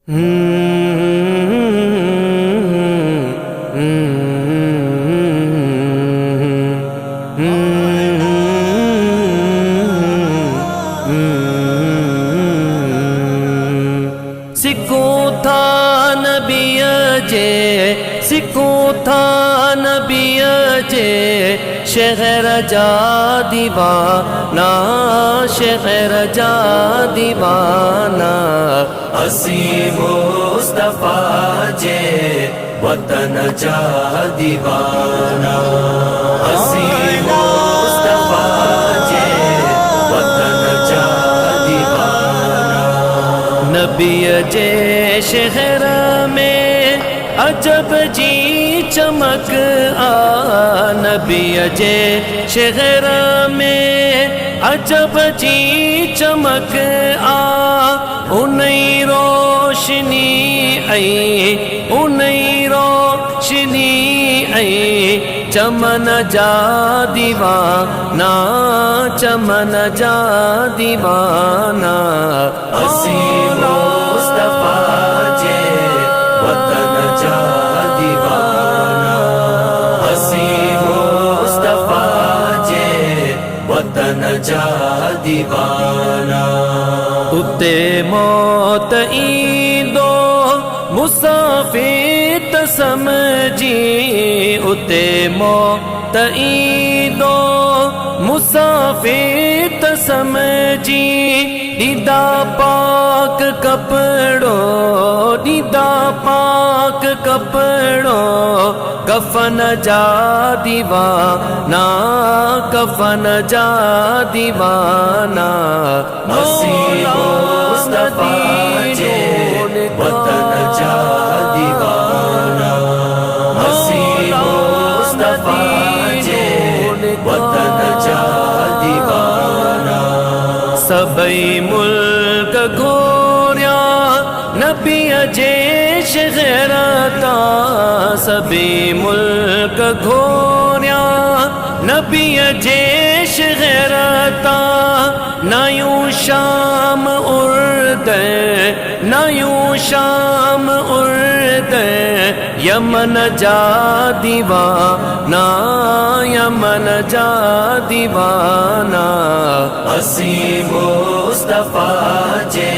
सिखों था नबी जे, सिखों था नबी जे, शहर जा दीवाना, शहर जा दीवाना। असी मुस्तफा जे वतन जा दीवाना, असी मुस्तफा जे वतन जा दीवाना। नबी जे शहर में अजब जी चमक आ, नबी जे शहर में अजब जी चमक आ। उन्हीं रोशनी आई, उन्हीं रोशनी आई, चमन जा दीवाना, चमन जा दीवाना। असी मुस्तफा जे वतन जा दीवाना, असी मुस्तफा जे वतन जा दीवाना। उते मौत ईंदो मुसाफिर त समझी, उते मौत ईंदो मुसाफिर त समझी। दीदा पाक कपड़ो, दीदा पाक कपड़ो, कफन जा दीवाना, कफन जा दीवाना। असी मुस्तफा जे वतन जा दीवाना, असी मुस्तफा जे वतन जा दीवाना। सबई मुल्क घोरिया नबी जे शहर ता, सभी मुल्क घोरिया नबी जे शहर ता। ना यूं शाम उर्दे, ना यूं शाम उर्दे, यमन जा दीवाना, यमन जा दीवाना। असी मुस्तफा जे